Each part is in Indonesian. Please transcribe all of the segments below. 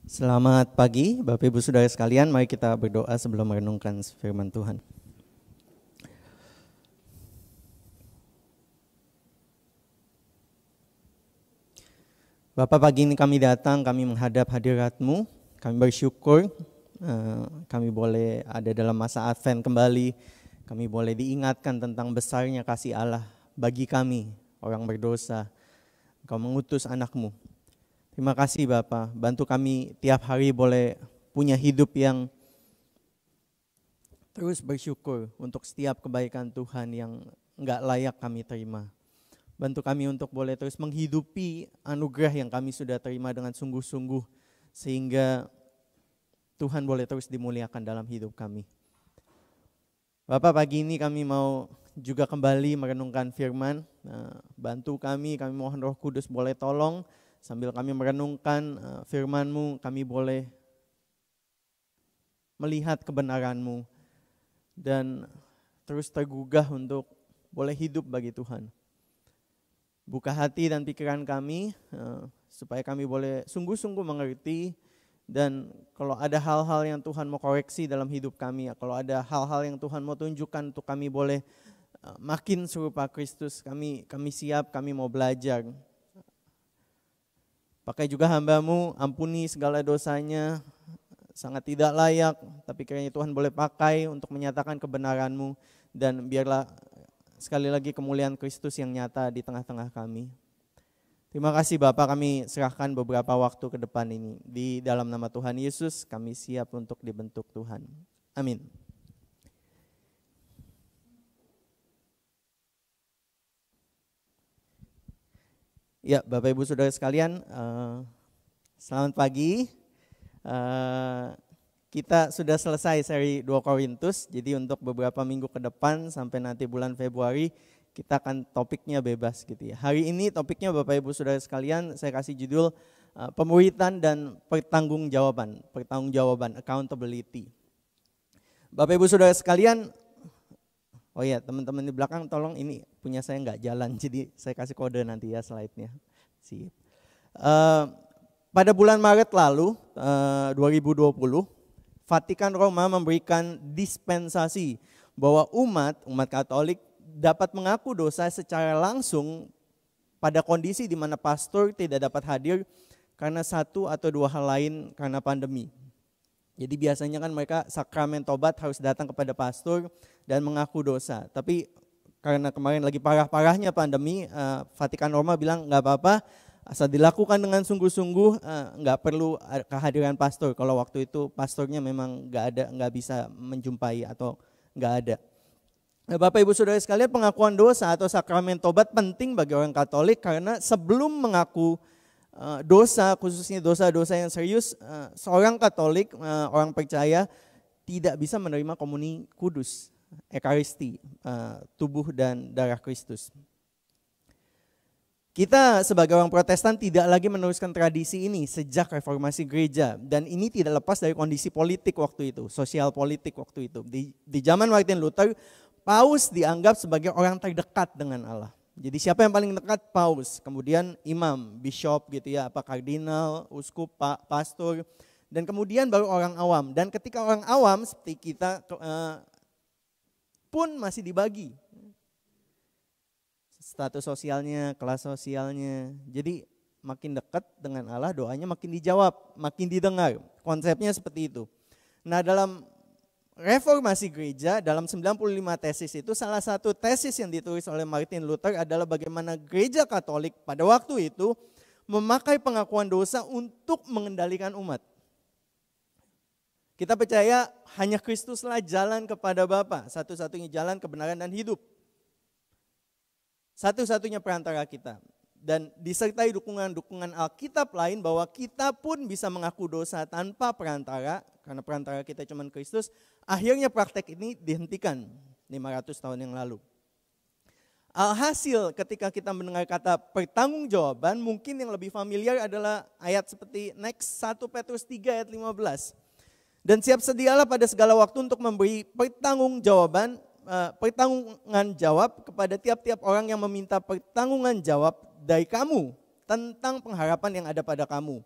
Selamat pagi Bapak Ibu Saudara sekalian, mari kita berdoa sebelum merenungkan firman Tuhan. Bapak, pagi ini kami datang, kami menghadap hadirat-Mu, kami bersyukur kami boleh ada dalam masa Advent kembali, kami boleh diingatkan tentang besarnya kasih Allah bagi kami, orang berdosa. Engkau mengutus anak-Mu. Terima kasih Bapak, bantu kami tiap hari boleh punya hidup yang terus bersyukur untuk setiap kebaikan Tuhan yang enggak layak kami terima. Bantu kami untuk boleh terus menghidupi anugerah yang kami sudah terima dengan sungguh-sungguh, sehingga Tuhan boleh terus dimuliakan dalam hidup kami. Bapak, pagi ini kami mau juga kembali merenungkan firman. Bantu kami mohon Roh Kudus boleh tolong. Sambil kami merenungkan firman-Mu, kami boleh melihat kebenaran-Mu dan terus tergugah untuk boleh hidup bagi Tuhan. Buka hati dan pikiran kami supaya kami boleh sungguh-sungguh mengerti, dan kalau ada hal-hal yang Tuhan mau koreksi dalam hidup kami, kalau ada hal-hal yang Tuhan mau tunjukkan untuk kami boleh makin serupa Kristus, kami siap, kami mau belajar. Pakai juga hamba-Mu, ampuni segala dosanya, sangat tidak layak, tapi kiranya Tuhan boleh pakai untuk menyatakan kebenaran-Mu, dan biarlah sekali lagi kemuliaan Kristus yang nyata di tengah-tengah kami. Terima kasih Bapak, kami serahkan beberapa waktu ke depan ini. Di dalam nama Tuhan Yesus kami siap untuk dibentuk Tuhan. Amin. Ya, Bapak Ibu Saudara sekalian, selamat pagi. Kita sudah selesai seri 2 Korintus, jadi untuk beberapa minggu ke depan sampai nanti bulan Februari kita akan topiknya bebas gitu ya. Hari ini topiknya Bapak Ibu Saudara sekalian saya kasih judul pemuritan dan pertanggungjawaban, accountability. Bapak Ibu Saudara sekalian, oh ya teman-teman di belakang tolong, ini punya saya nggak jalan, jadi saya kasih kode nanti ya slide-nya. Sip. Pada bulan Maret lalu 2020, Vatikan Roma memberikan dispensasi bahwa umat Katolik dapat mengaku dosa secara langsung pada kondisi di mana pastor tidak dapat hadir karena satu atau dua hal lain karena pandemi. Jadi biasanya kan mereka sakramen tobat harus datang kepada pastor dan mengaku dosa. Tapi karena kemarin lagi parah-parahnya pandemi, Vatikan Roma bilang nggak apa-apa, asal dilakukan dengan sungguh-sungguh, nggak perlu kehadiran pastor. Kalau waktu itu pastornya memang nggak bisa menjumpai atau nggak ada. Nah, Bapak Ibu Saudara sekalian, pengakuan dosa atau sakramen tobat penting bagi orang Katolik karena sebelum mengaku dosa, khususnya dosa-dosa yang serius, seorang Katolik, orang percaya tidak bisa menerima komuni kudus, Ekaristi, tubuh dan darah Kristus. Kita sebagai orang Protestan tidak lagi meneruskan tradisi ini sejak reformasi gereja, dan ini tidak lepas dari kondisi politik waktu itu, sosial politik waktu itu. Di zaman Martin Luther, Paus dianggap sebagai orang terdekat dengan Allah. Jadi siapa yang paling dekat? Paus, kemudian imam, bishop gitu ya, apa kardinal, uskup, pastor, dan kemudian baru orang awam. Dan ketika orang awam seperti kita pun masih dibagi status sosialnya, kelas sosialnya. Jadi makin dekat dengan Allah, doanya makin dijawab, makin didengar. Konsepnya seperti itu. Nah, dalam reformasi gereja, dalam 95 tesis itu, salah satu tesis yang ditulis oleh Martin Luther adalah bagaimana gereja Katolik pada waktu itu memakai pengakuan dosa untuk mengendalikan umat. Kita percaya hanya Kristuslah jalan kepada Bapa, satu-satunya jalan kebenaran dan hidup. Satu-satunya perantara kita, dan disertai dukungan Alkitab lain bahwa kita pun bisa mengaku dosa tanpa perantara, karena perantara kita cuma Kristus. Akhirnya praktek ini dihentikan 500 tahun yang lalu. Alhasil ketika kita mendengar kata pertanggungjawaban, mungkin yang lebih familiar adalah ayat seperti next 1 Petrus 3 ayat 15. Dan siap sedialah pada segala waktu untuk memberi pertanggungan jawab kepada tiap-tiap orang yang meminta pertanggungan jawab dari kamu tentang pengharapan yang ada pada kamu.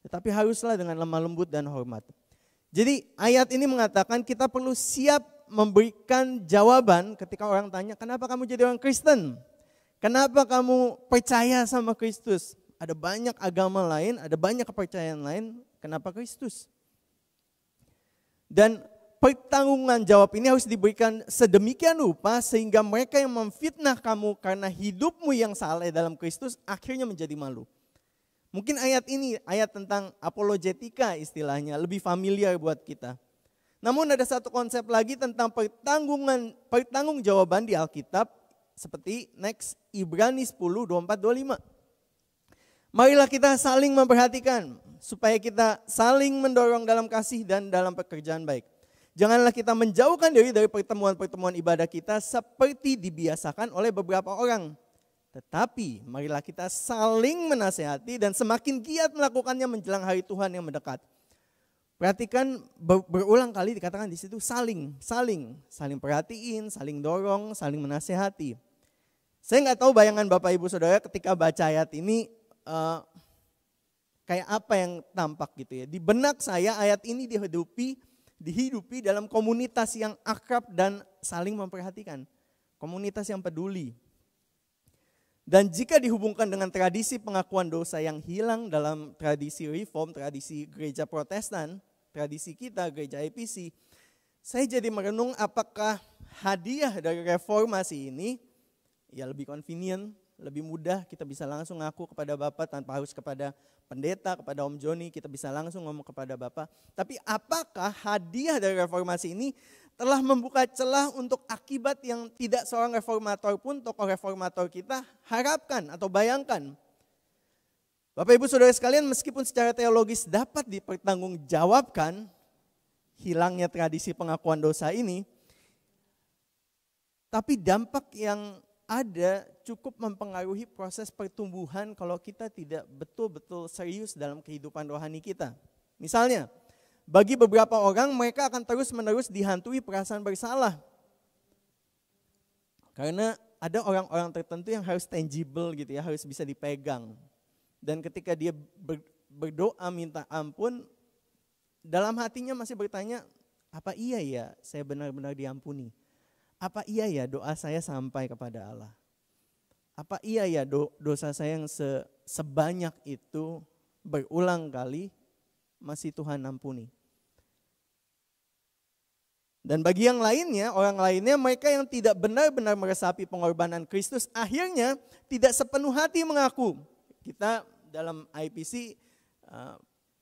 tetapi haruslah dengan lemah lembut dan hormat. Jadi ayat ini mengatakan kita perlu siap memberikan jawaban ketika orang tanya, kenapa kamu jadi orang Kristen? Kenapa kamu percaya sama Kristus? Ada banyak agama lain, ada banyak kepercayaan lain, kenapa Kristus? Dan pertanggungan jawab ini harus diberikan sedemikian rupa sehingga mereka yang memfitnah kamu karena hidupmu yang salah dalam Kristus akhirnya menjadi malu. Mungkin ayat ini, ayat tentang apologetika istilahnya, lebih familiar buat kita. Namun ada satu konsep lagi tentang pertanggungjawaban di Alkitab, seperti next Ibrani 10, 24, 25. Marilah kita saling memperhatikan, supaya kita saling mendorong dalam kasih dan dalam pekerjaan baik. Janganlah kita menjauhkan diri dari pertemuan-pertemuan ibadah kita seperti dibiasakan oleh beberapa orang. Tetapi marilah kita saling menasehati dan semakin giat melakukannya menjelang hari Tuhan yang mendekat. Perhatikan berulang kali dikatakan di situ saling perhatiin, saling dorong, saling menasehati. Saya nggak tahu bayangan Bapak Ibu Saudara ketika baca ayat ini kayak apa yang tampak gitu ya. Di benak saya ayat ini dihidupi dalam komunitas yang akrab dan saling memperhatikan. Komunitas yang peduli. Dan jika dihubungkan dengan tradisi pengakuan dosa yang hilang dalam tradisi reform, tradisi gereja Protestan, tradisi kita, gereja IPC, saya jadi merenung apakah hadiah dari reformasi ini ya lebih convenient, lebih mudah, kita bisa langsung ngaku kepada Bapak tanpa harus kepada pendeta, kepada Om Joni, kita bisa langsung ngomong kepada Bapak. Tapi apakah hadiah dari reformasi ini telah membuka celah untuk akibat yang tidak seorang reformator pun, tokoh reformator kita harapkan atau bayangkan. Bapak Ibu Saudara sekalian, meskipun secara teologis dapat dipertanggungjawabkan hilangnya tradisi pengakuan dosa ini, tapi dampak yang ada cukup mempengaruhi proses pertumbuhan kalau kita tidak betul-betul serius dalam kehidupan rohani kita. Misalnya, bagi beberapa orang mereka akan terus-menerus dihantui perasaan bersalah. Karena ada orang-orang tertentu yang harus tangible gitu ya, harus bisa dipegang. Dan ketika dia berdoa minta ampun, dalam hatinya masih bertanya, apa iya ya saya benar-benar diampuni? Apa iya ya doa saya sampai kepada Allah? Apa iya ya dosa saya yang sebanyak itu berulang kali masih Tuhan ampuni? Dan bagi yang lainnya, orang lainnya, mereka yang tidak benar-benar meresapi pengorbanan Kristus, akhirnya tidak sepenuh hati mengaku. Kita dalam IPC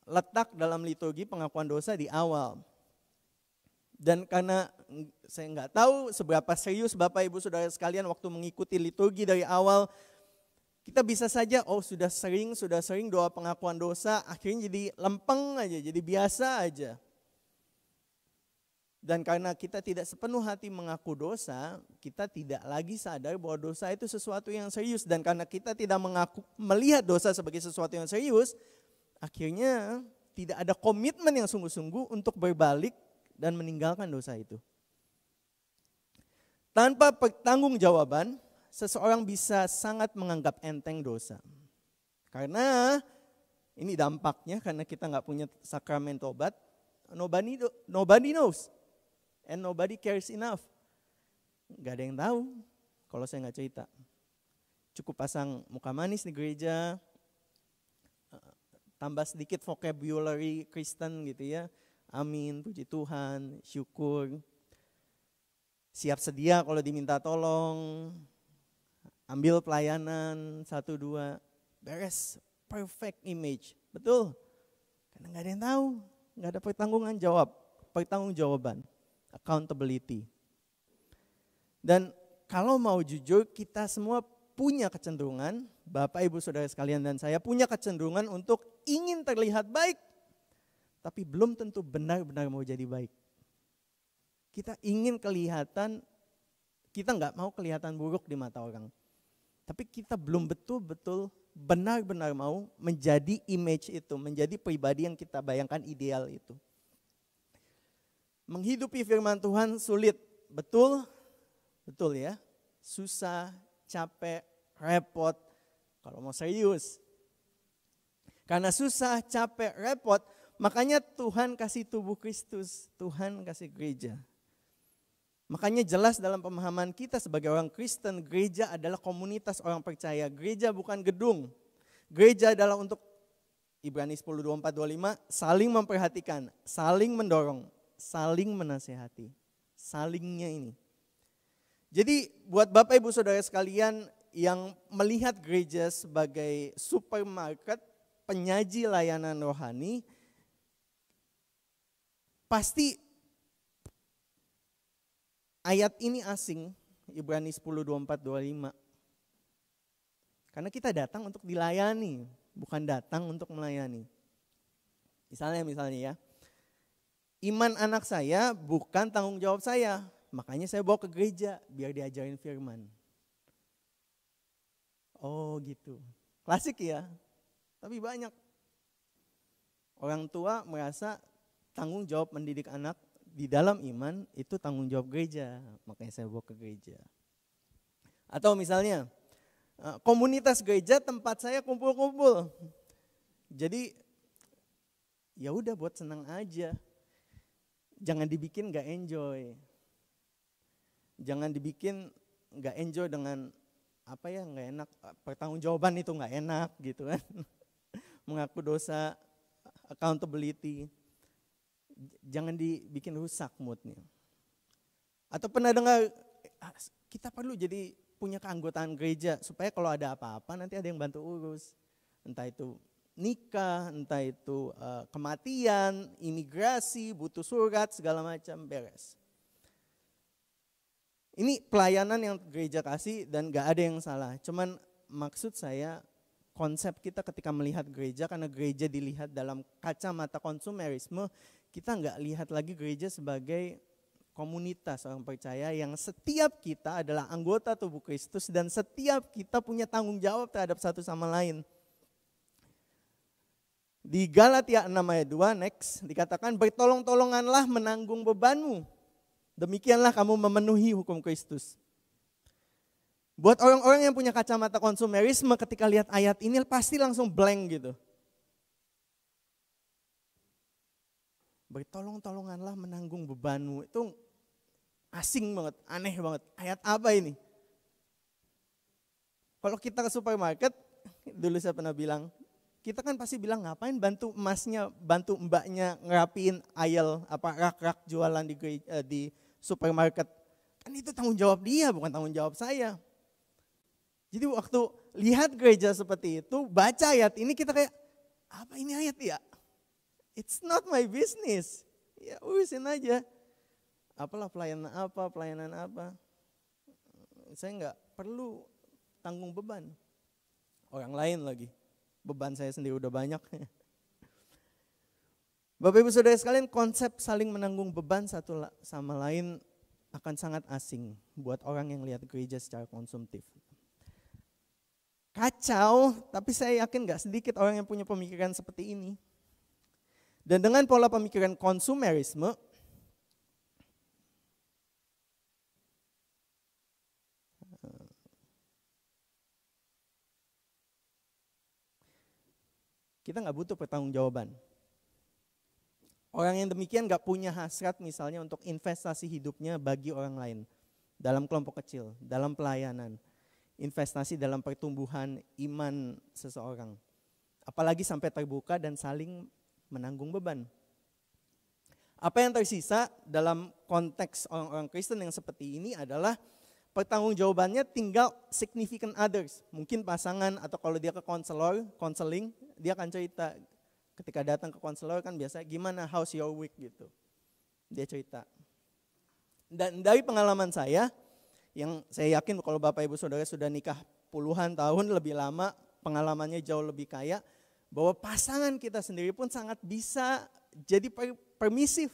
letak dalam liturgi pengakuan dosa di awal. Dan karena saya nggak tahu seberapa serius Bapak Ibu Saudara sekalian waktu mengikuti liturgi dari awal, kita bisa saja, sudah sering doa pengakuan dosa, akhirnya jadi lempeng aja, jadi biasa aja. Dan karena kita tidak sepenuh hati mengaku dosa, kita tidak lagi sadar bahwa dosa itu sesuatu yang serius. Dan karena kita tidak melihat dosa sebagai sesuatu yang serius, akhirnya tidak ada komitmen yang sungguh-sungguh untuk berbalik dan meninggalkan dosa itu. Tanpa pertanggungjawaban, seseorang bisa sangat menganggap enteng dosa. Karena ini dampaknya, karena kita nggak punya sakramen tobat, nobody knows. And nobody cares enough. Gak ada yang tahu kalau saya nggak cerita. Cukup pasang muka manis di gereja, tambah sedikit vocabulary Kristen gitu ya. Amin, puji Tuhan, syukur. Siap sedia kalau diminta tolong. Ambil pelayanan, 1-2, beres, perfect image. Betul, karena gak ada yang tahu, gak ada pertanggungjawaban. Accountability. Dan kalau mau jujur, kita semua punya kecenderungan, Bapak Ibu Saudara sekalian dan saya punya kecenderungan untuk ingin terlihat baik, tapi belum tentu benar-benar mau jadi baik. Kita ingin kelihatan, kita nggak mau kelihatan buruk di mata orang, tapi kita belum betul-betul benar-benar mau menjadi image itu, menjadi pribadi yang kita bayangkan ideal itu. Menghidupi firman Tuhan sulit, betul ya, susah, capek, repot, kalau mau serius. Karena susah, capek, repot, makanya Tuhan kasih tubuh Kristus, Tuhan kasih gereja. Makanya jelas dalam pemahaman kita sebagai orang Kristen, gereja adalah komunitas orang percaya. Gereja bukan gedung. Gereja adalah untuk Ibrani 10, 24, 25, saling memperhatikan, saling mendorong, saling menasehati. Salingnya ini. Jadi buat Bapak Ibu Saudara sekalian yang melihat gereja sebagai supermarket, penyaji layanan rohani, pasti ayat ini asing, Ibrani 10, 24, 25. Karena kita datang untuk dilayani, bukan datang untuk melayani. Misalnya ya, iman anak saya bukan tanggung jawab saya, makanya saya bawa ke gereja biar diajarin firman. Oh gitu, klasik ya, tapi banyak. Orang tua merasa tanggung jawab mendidik anak di dalam iman itu tanggung jawab gereja, makanya saya bawa ke gereja. Atau misalnya komunitas gereja tempat saya kumpul-kumpul. Jadi ya udah buat senang aja. Jangan dibikin gak enjoy. Jangan dibikin gak enjoy dengan apa ya gak enak. Pertanggungjawaban itu gak enak gitu kan. Mengaku dosa, accountability. Jangan dibikin rusak moodnya. Atau pernah dengar kita perlu jadi punya keanggotaan gereja supaya kalau ada apa-apa nanti ada yang bantu urus. Entah itu nikah, entah itu kematian, imigrasi, butuh surat, segala macam beres. Ini pelayanan yang gereja kasih dan gak ada yang salah. Cuman maksud saya konsep kita ketika melihat gereja, karena gereja dilihat dalam kacamata konsumerisme, kita gak lihat lagi gereja sebagai komunitas orang percaya yang setiap kita adalah anggota tubuh Kristus dan setiap kita punya tanggung jawab terhadap satu sama lain. Di Galatia 6 ayat 2 next dikatakan bertolong-tolonganlah menanggung bebanmu. Demikianlah kamu memenuhi hukum Kristus. Buat orang-orang yang punya kacamata konsumerisme ketika lihat ayat ini pasti langsung blank gitu. Bertolong-tolonganlah menanggung bebanmu. Itu asing banget, aneh banget. Ayat apa ini? Kalau kita ke supermarket, dulu saya pernah bilang, kita kan pasti bilang ngapain bantu emasnya, bantu mbaknya ngerapiin aisle rak-rak jualan di supermarket. Kan itu tanggung jawab dia, bukan tanggung jawab saya. Jadi waktu lihat gereja seperti itu, baca ayat ini kita kayak, apa ini ayat ya? It's not my business. Ya urusin aja. Apalah pelayanan apa. Saya nggak perlu tanggung beban. Orang lain lagi. Beban saya sendiri udah banyak. Bapak Ibu Saudara sekalian, konsep saling menanggung beban satu sama lain akan sangat asing buat orang yang lihat gereja secara konsumtif. Kacau, tapi saya yakin gak sedikit orang yang punya pemikiran seperti ini. Dan dengan pola pemikiran konsumerisme, kita gak butuh pertanggungjawaban. Orang yang demikian gak punya hasrat misalnya untuk investasi hidupnya bagi orang lain. Dalam kelompok kecil, dalam pelayanan, investasi dalam pertumbuhan iman seseorang. Apalagi sampai terbuka dan saling menanggung beban. Apa yang tersisa dalam konteks orang-orang Kristen yang seperti ini adalah pertanggungjawabannya tinggal significant others. Mungkin pasangan atau kalau dia ke konseling, dia akan cerita. Ketika datang ke konselor kan biasa gimana, how's your week gitu. Dia cerita. Dan dari pengalaman saya, yang saya yakin kalau Bapak Ibu Saudara sudah nikah puluhan tahun lebih lama, pengalamannya jauh lebih kaya, bahwa pasangan kita sendiri pun sangat bisa jadi permisif.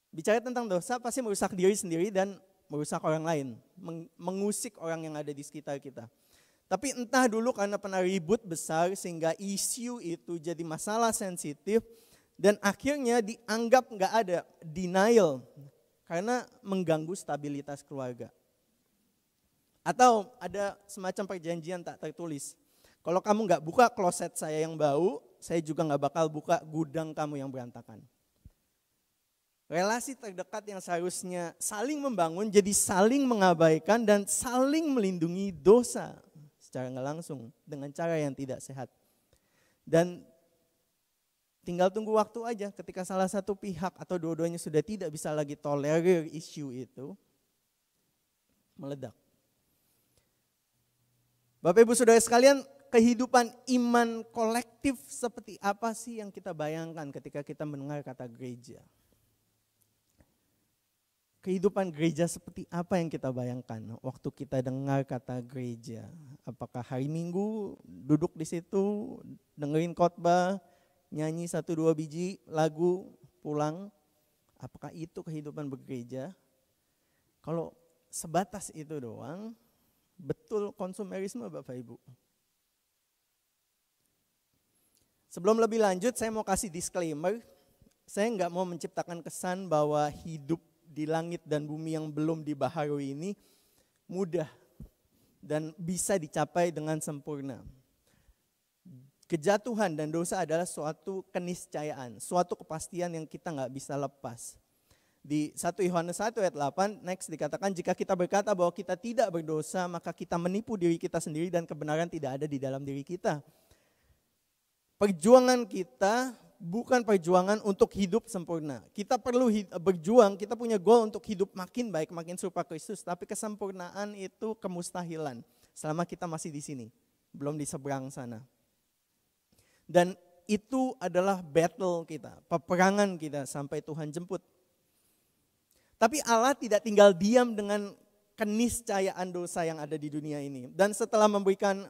Bicara tentang dosa pasti merusak diri sendiri dan merusak orang lain, mengusik orang yang ada di sekitar kita. Tapi entah dulu karena pernah ribut besar sehingga isu itu jadi masalah sensitif dan akhirnya dianggap nggak ada, denial karena mengganggu stabilitas keluarga. Atau ada semacam perjanjian tak tertulis. Kalau kamu nggak buka kloset saya yang bau, saya juga nggak bakal buka gudang kamu yang berantakan. Relasi terdekat yang seharusnya saling membangun jadi saling mengabaikan dan saling melindungi dosa secara nggak langsung dengan cara yang tidak sehat. Dan tinggal tunggu waktu aja ketika salah satu pihak atau dua-duanya sudah tidak bisa lagi tolerir isu itu, meledak. Bapak Ibu Saudara sekalian, kehidupan iman kolektif seperti apa sih yang kita bayangkan ketika kita mendengar kata gereja? Kehidupan gereja seperti apa yang kita bayangkan waktu kita dengar kata gereja? Apakah hari Minggu duduk di situ, dengerin khotbah, nyanyi 1-2 biji lagu, pulang? Apakah itu kehidupan bergereja? Kalau sebatas itu doang, betul konsumerisme Bapak Ibu. Sebelum lebih lanjut, saya mau kasih disclaimer. Saya nggak mau menciptakan kesan bahwa hidup di langit dan bumi yang belum dibaharui ini mudah dan bisa dicapai dengan sempurna. Kejatuhan dan dosa adalah suatu keniscayaan, suatu kepastian yang kita nggak bisa lepas. Di 1 Yohanes 1 ayat 8 next dikatakan, jika kita berkata bahwa kita tidak berdosa, maka kita menipu diri kita sendiri dan kebenaran tidak ada di dalam diri kita. Perjuangan kita bukan perjuangan untuk hidup sempurna. Kita perlu berjuang, kita punya goal untuk hidup makin baik, makin serupa Kristus. Tapi kesempurnaan itu kemustahilan selama kita masih di sini, belum di seberang sana. Dan itu adalah battle kita, peperangan kita sampai Tuhan jemput. Tapi Allah tidak tinggal diam dengan keniscayaan dosa yang ada di dunia ini. Dan setelah memberikan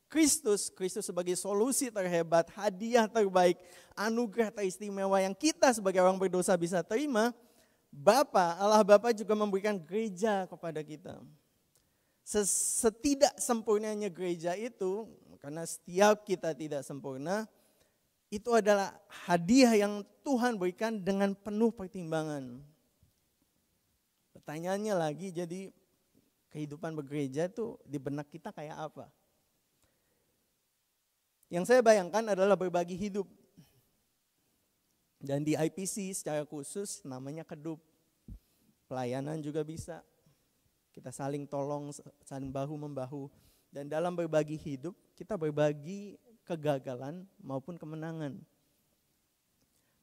Kristus sebagai solusi terhebat, hadiah terbaik, anugerah teristimewa yang kita sebagai orang berdosa bisa terima, Allah Bapa juga memberikan gereja kepada kita. Setidak sempurnanya gereja itu, karena setiap kita tidak sempurna, itu adalah hadiah yang Tuhan berikan dengan penuh pertimbangan. Pertanyaannya lagi, jadi kehidupan bergereja itu di benak kita kayak apa? Yang saya bayangkan adalah berbagi hidup. Dan di IPC secara khusus namanya kedup. Pelayanan juga bisa. Kita saling tolong, saling bahu-membahu. Dan dalam berbagi hidup, kita berbagi kegagalan maupun kemenangan.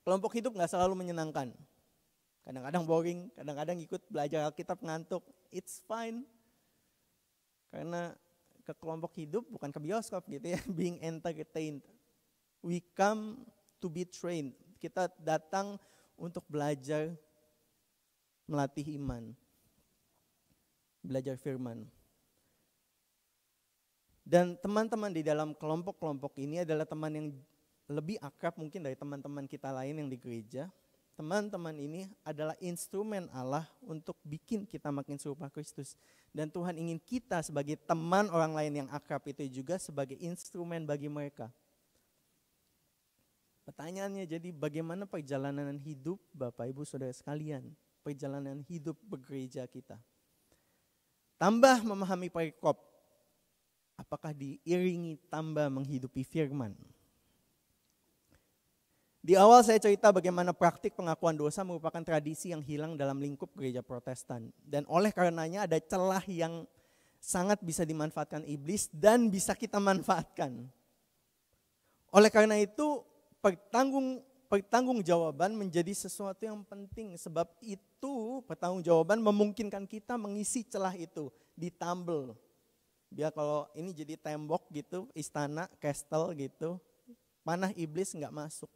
Kelompok hidup gak selalu menyenangkan. Kadang-kadang boring, kadang-kadang ikut belajar Alkitab ngantuk. It's fine. Karena ke kelompok hidup bukan ke bioskop gitu ya, being entertained. We come to be trained. Kita datang untuk belajar melatih iman. Belajar firman. Dan teman-teman di dalam kelompok-kelompok ini adalah teman yang lebih akrab mungkin dari teman-teman kita lain yang di gereja. Teman-teman ini adalah instrumen Allah untuk bikin kita makin serupa Kristus. Dan Tuhan ingin kita sebagai teman orang lain yang akrab itu juga sebagai instrumen bagi mereka. Pertanyaannya jadi bagaimana perjalanan hidup Bapak Ibu Saudara sekalian? Perjalanan hidup bergereja kita. Tambah memahami perikop, apakah diiringi tambah menghidupi firman? Di awal saya cerita bagaimana praktik pengakuan dosa merupakan tradisi yang hilang dalam lingkup gereja Protestan. Dan oleh karenanya ada celah yang sangat bisa dimanfaatkan iblis dan bisa kita manfaatkan. Oleh karena itu pertanggungjawaban menjadi sesuatu yang penting. Sebab itu pertanggungjawaban memungkinkan kita mengisi celah itu, ditambal. Biar kalau ini jadi tembok gitu, istana, castle gitu, panah iblis nggak masuk.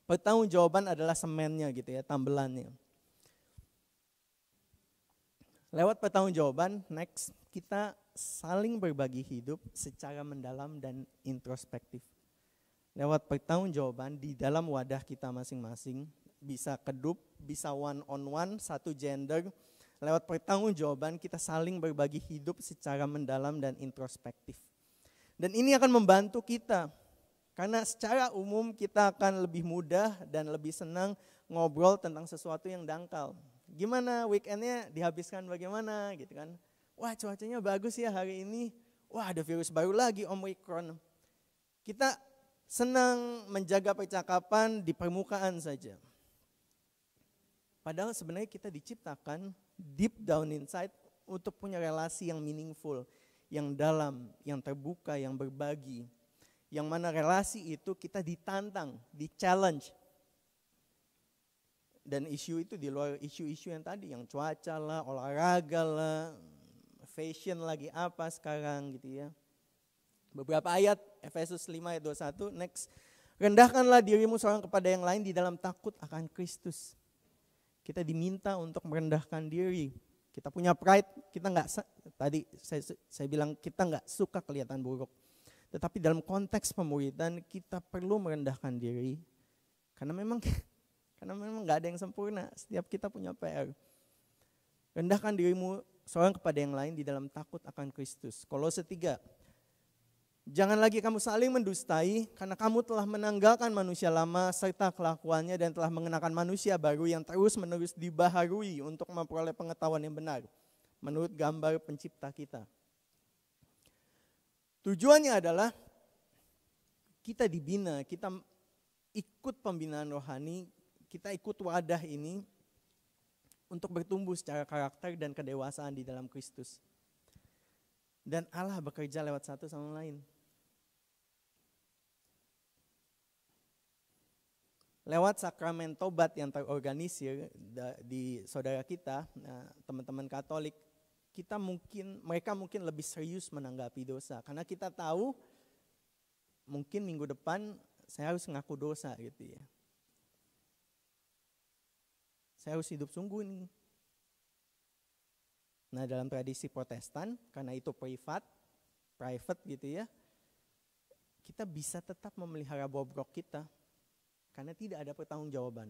Pertanggungjawaban adalah semennya gitu ya, tambelannya. Lewat pertanggungjawaban, next kita saling berbagi hidup secara mendalam dan introspektif. Lewat pertanggungjawaban di dalam wadah kita masing-masing, bisa kedup, bisa one on one, satu gender. Lewat pertanggungjawaban kita saling berbagi hidup secara mendalam dan introspektif. Dan ini akan membantu kita. Karena secara umum kita akan lebih mudah dan lebih senang ngobrol tentang sesuatu yang dangkal. Gimana weekendnya dihabiskan bagaimana gitu kan. Wah cuacanya bagus ya hari ini. Wah, ada virus baru lagi, Omicron. Kita senang menjaga percakapan di permukaan saja. Padahal sebenarnya kita diciptakan deep down inside untuk punya relasi yang meaningful, yang dalam, yang terbuka, yang berbagi. Yang mana relasi itu kita ditantang, di-challenge. Dan isu itu di luar isu-isu yang tadi, yang cuaca lah, olahraga lah, fashion lagi apa sekarang gitu ya. Beberapa ayat, Efesus 5 ayat 21, next. Rendahkanlah dirimu seorang kepada yang lain di dalam takut akan Kristus. Kita diminta untuk merendahkan diri. Kita punya pride, kita nggak, tadi saya bilang kita nggak suka kelihatan buruk. Tetapi dalam konteks pemuridan kita perlu merendahkan diri. Karena memang nggak ada yang sempurna, setiap kita punya PR. Rendahkan dirimu seorang kepada yang lain di dalam takut akan Kristus. Kolose 3. Jangan lagi kamu saling mendustai karena kamu telah menanggalkan manusia lama serta kelakuannya dan telah mengenakan manusia baru yang terus-menerus dibaharui untuk memperoleh pengetahuan yang benar menurut gambar pencipta kita. Tujuannya adalah kita dibina, kita ikut pembinaan rohani, kita ikut wadah ini untuk bertumbuh secara karakter dan kedewasaan di dalam Kristus. Dan Allah bekerja lewat satu sama lain. Lewat sakramen tobat yang terorganisir di saudara kita, teman-teman Katolik, mereka mungkin lebih serius menanggapi dosa. Karena kita tahu mungkin minggu depan saya harus ngaku dosa gitu ya. Saya harus hidup sungguh nih. Nah, dalam tradisi Protestan, karena itu private gitu ya, kita bisa tetap memelihara bobrok kita. Karena tidak ada pertanggungjawaban.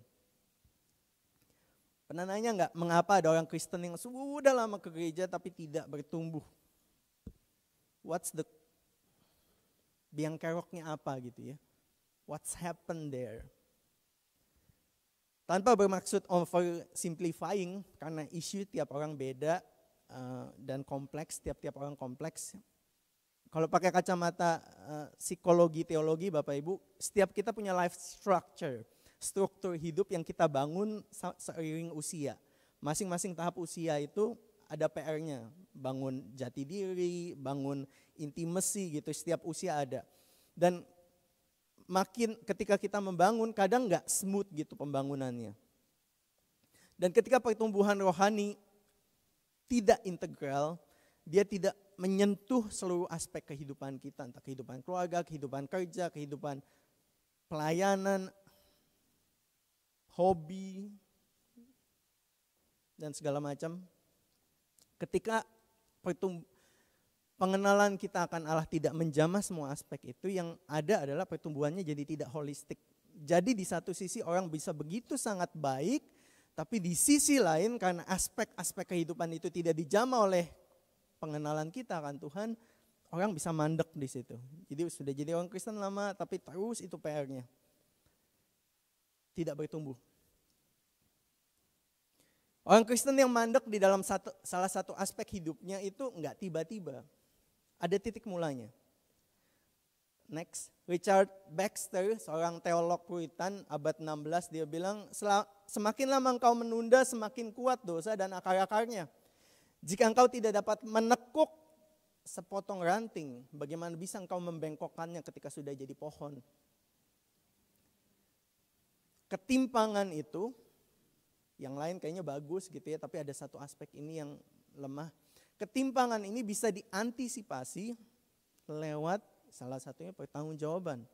Pernah nanya nggak mengapa ada orang Kristen yang sudah lama ke gereja tapi tidak bertumbuh? What's the biang keroknya apa gitu ya? What's happened there? Tanpa bermaksud oversimplifying, karena isu tiap orang beda dan kompleks, tiap-tiap orang kompleks. Kalau pakai kacamata psikologi, teologi, Bapak Ibu, setiap kita punya life structure, struktur hidup yang kita bangun seiring usia. Masing-masing tahap usia itu ada PR-nya, bangun jati diri, bangun intimacy gitu, setiap usia ada. Dan makin ketika kita membangun, kadang nggak smooth gitu pembangunannya. Dan ketika pertumbuhan rohani tidak integral, dia tidak menyentuh seluruh aspek kehidupan kita, entah kehidupan keluarga, kehidupan kerja, kehidupan pelayanan, hobi, dan segala macam. Ketika pengenalan kita akan Allah tidak menjamah semua aspek itu, yang ada adalah pertumbuhannya jadi tidak holistik. Jadi di satu sisi orang bisa begitu sangat baik, tapi di sisi lain karena aspek-aspek kehidupan itu tidak dijamah oleh pengenalan kita akan Tuhan, orang bisa mandek di situ. Jadi sudah jadi orang Kristen lama, tapi terus itu PR-nya. Tidak bertumbuh. Orang Kristen yang mandek di dalam salah satu aspek hidupnya itu enggak tiba-tiba. Ada titik mulanya. Next, Richard Baxter, seorang teolog Puritan abad 16, dia bilang, semakin lama engkau menunda, semakin kuat dosa dan akar-akarnya. Jika engkau tidak dapat menekuk sepotong ranting, bagaimana bisa engkau membengkokkannya ketika sudah jadi pohon? Ketimpangan itu, yang lain kayaknya bagus gitu ya, tapi ada satu aspek ini yang lemah. Ketimpangan ini bisa diantisipasi lewat salah satunya pertanggungjawaban.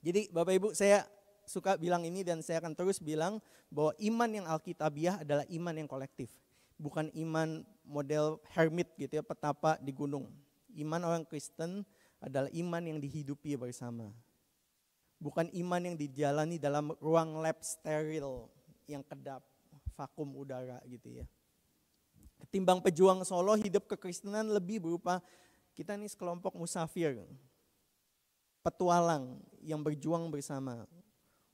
Jadi Bapak Ibu, saya suka bilang ini dan saya akan terus bilang bahwa iman yang alkitabiah adalah iman yang kolektif. Bukan iman model hermit gitu ya, petapa di gunung. Iman orang Kristen adalah iman yang dihidupi bersama. Bukan iman yang dijalani dalam ruang lab steril yang kedap, vakum udara gitu ya. Ketimbang pejuang solo, hidup kekristenan lebih berupa kita nih sekelompok musafir, petualang yang berjuang bersama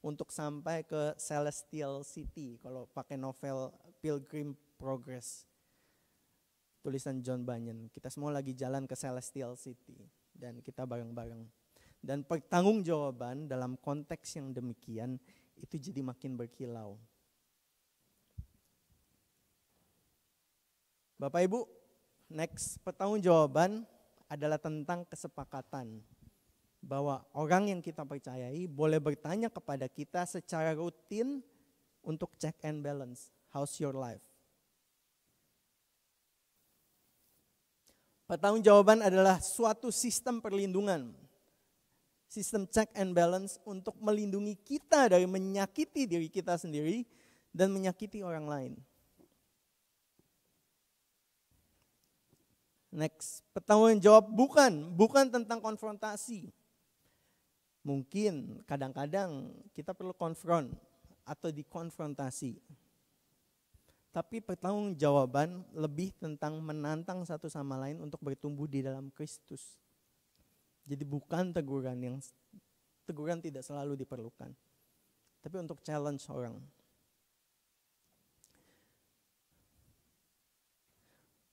untuk sampai ke Celestial City kalau pakai novel Pilgrim Progress. tulisan John Bunyan. Kita semua lagi jalan ke Celestial City dan kita bareng-bareng. Dan pertanggungjawaban dalam konteks yang demikian itu jadi makin berkilau. Bapak Ibu, next pertanggungjawaban adalah tentang kesepakatan. Bahwa orang yang kita percayai boleh bertanya kepada kita secara rutin untuk check and balance. How's your life? Pertanggungjawaban adalah suatu sistem perlindungan. Sistem check and balance untuk melindungi kita dari menyakiti diri kita sendiri dan menyakiti orang lain. Next, pertanggungjawab bukan tentang konfrontasi. Mungkin kadang-kadang kita perlu konfront atau dikonfrontasi. Tapi pertanggungjawaban lebih tentang menantang satu sama lain untuk bertumbuh di dalam Kristus. Jadi bukan teguran tidak selalu diperlukan. Tapi untuk challenge orang.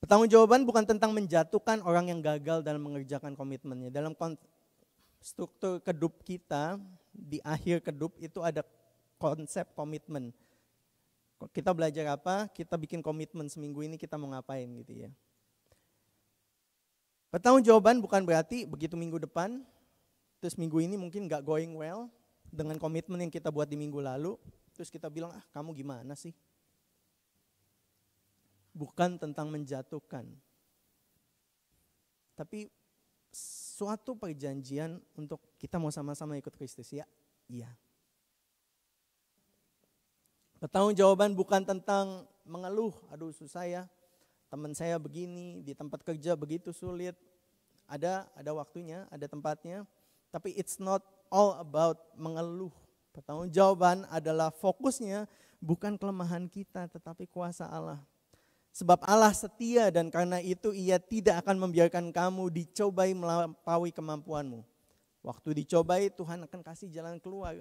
Pertanggungjawaban bukan tentang menjatuhkan orang yang gagal dalam mengerjakan komitmennya. Dalam struktur kedup kita, di akhir kedup itu ada konsep komitmen. Kita belajar apa, kita bikin komitmen seminggu ini kita mau ngapain gitu ya. Pertanggungjawaban bukan berarti begitu minggu depan, terus minggu ini mungkin gak going well dengan komitmen yang kita buat di minggu lalu, terus kita bilang kamu gimana sih? Bukan tentang menjatuhkan. Tapi suatu perjanjian untuk kita mau sama-sama ikut Kristus ya? Iya. Pertanggungjawaban bukan tentang mengeluh, aduh susah ya, teman saya begini, di tempat kerja begitu sulit. Ada waktunya, ada tempatnya, tapi it's not all about mengeluh. Pertanggungjawaban adalah fokusnya bukan kelemahan kita, tetapi kuasa Allah. Sebab Allah setia dan karena itu Ia tidak akan membiarkan kamu dicobai melampaui kemampuanmu. Waktu dicobai Tuhan akan kasih jalan keluar.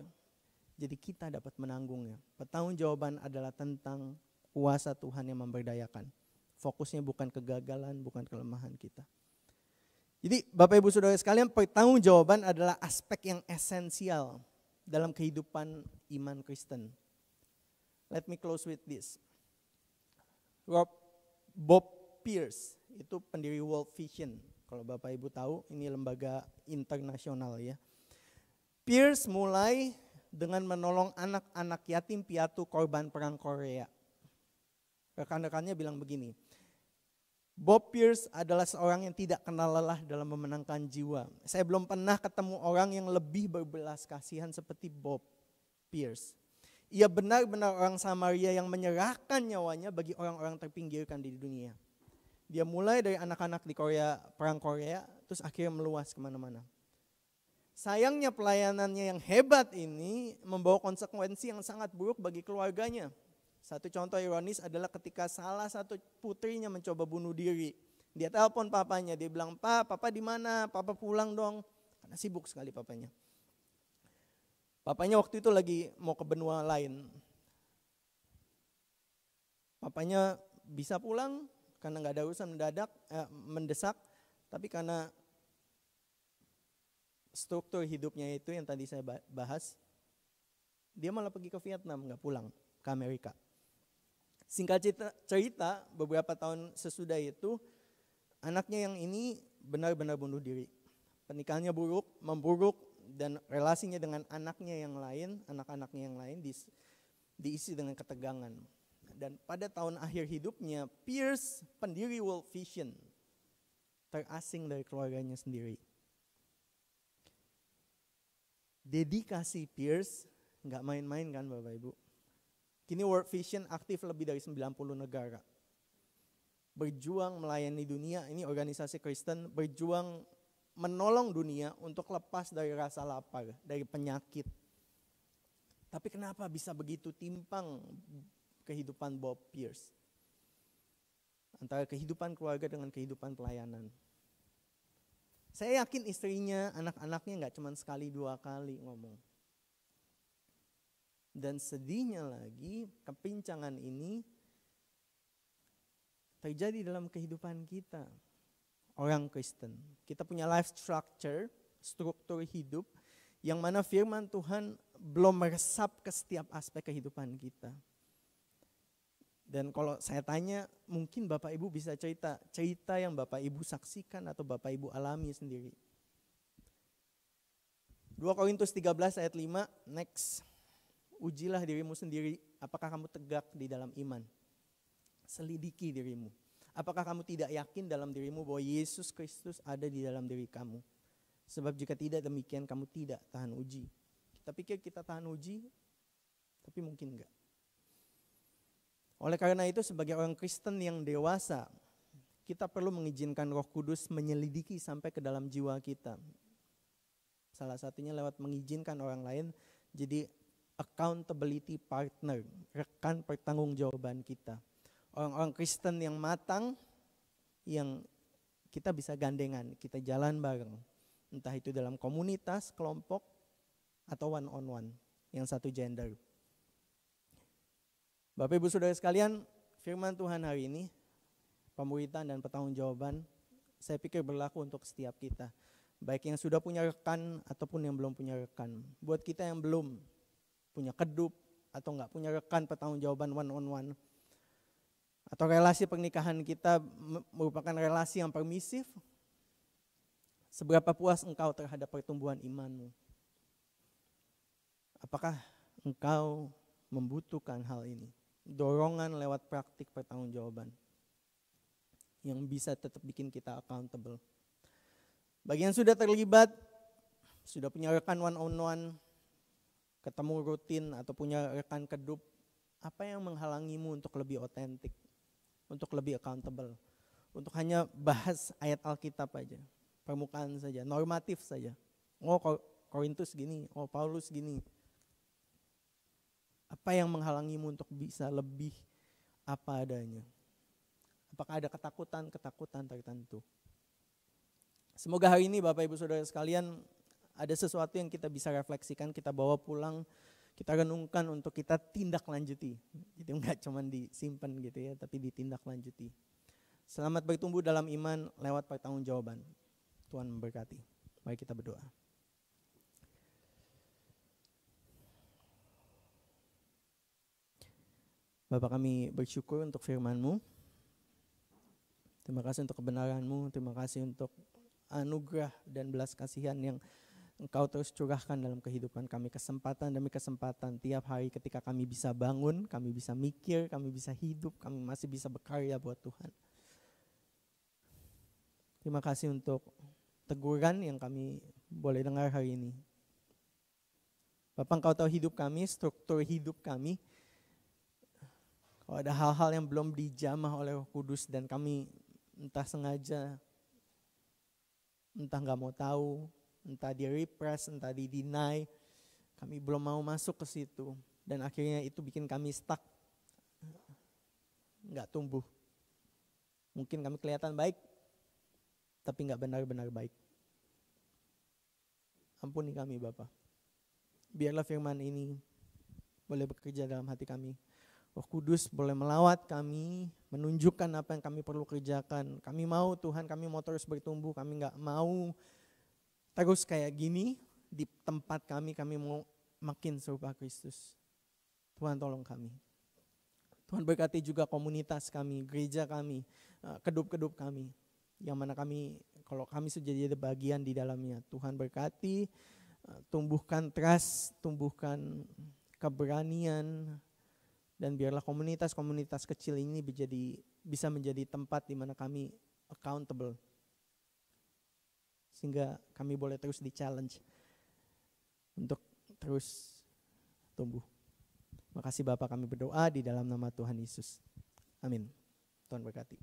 Jadi kita dapat menanggungnya. Pertanggungjawaban adalah tentang kuasa Tuhan yang memberdayakan. Fokusnya bukan kegagalan, bukan kelemahan kita. Jadi Bapak Ibu Saudara sekalian, pertanggungjawaban adalah aspek yang esensial dalam kehidupan iman Kristen. Let me close with this. Bob Pierce itu pendiri World Vision. Kalau Bapak Ibu tahu, ini lembaga internasional ya. Pierce mulai dengan menolong anak-anak yatim piatu korban perang Korea. Rekan-rekannya bilang begini, Bob Pierce adalah seorang yang tidak kenal lelah dalam memenangkan jiwa. Saya belum pernah ketemu orang yang lebih berbelas kasihan seperti Bob Pierce. Ia benar-benar orang Samaria yang menyerahkan nyawanya bagi orang-orang terpinggirkan di dunia. Dia mulai dari anak-anak di perang Korea, terus akhirnya meluas kemana-mana. Sayangnya pelayanannya yang hebat ini membawa konsekuensi yang sangat buruk bagi keluarganya. Satu contoh ironis adalah ketika salah satu putrinya mencoba bunuh diri. Dia telepon papanya, dia bilang, Papa di mana? Papa pulang dong. Karena sibuk sekali papanya. Papanya waktu itu lagi mau ke benua lain. Papanya bisa pulang karena gak ada urusan mendesak. Tapi karena struktur hidupnya itu yang tadi saya bahas, dia malah pergi ke Vietnam, gak pulang ke Amerika. Singkat cerita, beberapa tahun sesudah itu, anaknya yang ini benar-benar bunuh diri. Pernikahannya memburuk, dan relasinya dengan anaknya yang lain, anak-anaknya yang lain diisi dengan ketegangan. Dan pada tahun akhir hidupnya, Pierce, pendiri World Vision, terasing dari keluarganya sendiri. Dedikasi Pierce gak main-main kan Bapak Ibu. Kini World Vision aktif lebih dari 90 negara. Berjuang melayani dunia, ini organisasi Kristen, berjuang menolong dunia untuk lepas dari rasa lapar, dari penyakit. Tapi kenapa bisa begitu timpang kehidupan Bob Pierce? Antara kehidupan keluarga dengan kehidupan pelayanan. Saya yakin istrinya, anak-anaknya gak cuma sekali dua kali ngomong. Dan sedihnya lagi, kepincangan ini terjadi dalam kehidupan kita. Orang Kristen, kita punya life structure, struktur hidup yang mana firman Tuhan belum meresap ke setiap aspek kehidupan kita. Dan kalau saya tanya, mungkin Bapak Ibu bisa cerita yang Bapak Ibu saksikan atau Bapak Ibu alami sendiri. 2 Korintus 13 ayat 5, next. Ujilah dirimu sendiri, apakah kamu tegak di dalam iman. Selidiki dirimu. Apakah kamu tidak yakin dalam dirimu bahwa Yesus Kristus ada di dalam diri kamu? Sebab jika tidak demikian kamu tidak tahan uji. Kita pikir kita tahan uji, tapi mungkin enggak. Oleh karena itu sebagai orang Kristen yang dewasa, kita perlu mengizinkan Roh Kudus menyelidiki sampai ke dalam jiwa kita. Salah satunya lewat mengizinkan orang lain jadi accountability partner, rekan pertanggungjawaban kita. Orang-orang Kristen yang matang, yang kita bisa gandengan, kita jalan bareng. Entah itu dalam komunitas, kelompok, atau one on one, yang satu gender. Bapak Ibu Saudara sekalian, firman Tuhan hari ini, pemuritan dan pertanggungjawaban, saya pikir berlaku untuk setiap kita. Baik yang sudah punya rekan ataupun yang belum punya rekan. Buat kita yang belum punya kedup atau enggak punya rekan pertanggungjawaban one on one, atau relasi pernikahan kita merupakan relasi yang permisif, seberapa puas engkau terhadap pertumbuhan imanmu? Apakah engkau membutuhkan hal ini? Dorongan lewat praktik pertanggungjawaban yang bisa tetap bikin kita accountable. Bagi yang sudah terlibat, sudah punya rekan one on one, ketemu rutin atau punya rekan kedup, apa yang menghalangimu untuk lebih otentik? Untuk lebih accountable, untuk hanya bahas ayat Alkitab aja, permukaan saja, normatif saja. Oh Korintus gini, oh Paulus gini. Apa yang menghalangimu untuk bisa lebih apa adanya? Apakah ada ketakutan tertentu? Semoga hari ini Bapak Ibu Saudara sekalian ada sesuatu yang kita bisa refleksikan, kita bawa pulang, kita renungkan untuk kita tindak lanjuti. Jadi enggak cuma disimpan gitu ya, tapi ditindak lanjuti. Selamat bertumbuh dalam iman lewat pertanggungjawaban. Tuhan memberkati. Mari kita berdoa. Bapak, kami bersyukur untuk firman-Mu. Terima kasih untuk kebenaran-Mu, terima kasih untuk anugerah dan belas kasihan yang Engkau terus curahkan dalam kehidupan kami, kesempatan demi kesempatan tiap hari ketika kami bisa bangun, kami bisa mikir, kami bisa hidup, kami masih bisa berkarya buat Tuhan. Terima kasih untuk teguran yang kami boleh dengar hari ini. Bapak, Engkau tahu hidup kami, struktur hidup kami. Kalau ada hal-hal yang belum dijamah oleh Roh Kudus dan kami entah sengaja, entah gak mau tahu, entah di-repress, entah di-deny, kami belum mau masuk ke situ. Dan akhirnya itu bikin kami stuck, gak tumbuh. Mungkin kami kelihatan baik, tapi gak benar-benar baik. Ampuni kami Bapa. Biarlah firman ini boleh bekerja dalam hati kami. Roh Kudus boleh melawat kami, menunjukkan apa yang kami perlu kerjakan. Kami mau Tuhan, kami mau terus bertumbuh, kami gak mau terus kayak gini di tempat kami mau makin serupa Kristus. Tuhan tolong kami. Tuhan berkati juga komunitas kami, gereja kami, kedup-kedup kami. Yang mana kami, kalau kami sudah jadi bagian di dalamnya. Tuhan berkati, tumbuhkan trust, tumbuhkan keberanian. Dan biarlah komunitas-komunitas kecil ini bisa menjadi tempat di mana kami accountable. Sehingga kami boleh terus di-challenge untuk terus tumbuh. Makasih Bapak, kami berdoa di dalam nama Tuhan Yesus. Amin. Tuhan berkati.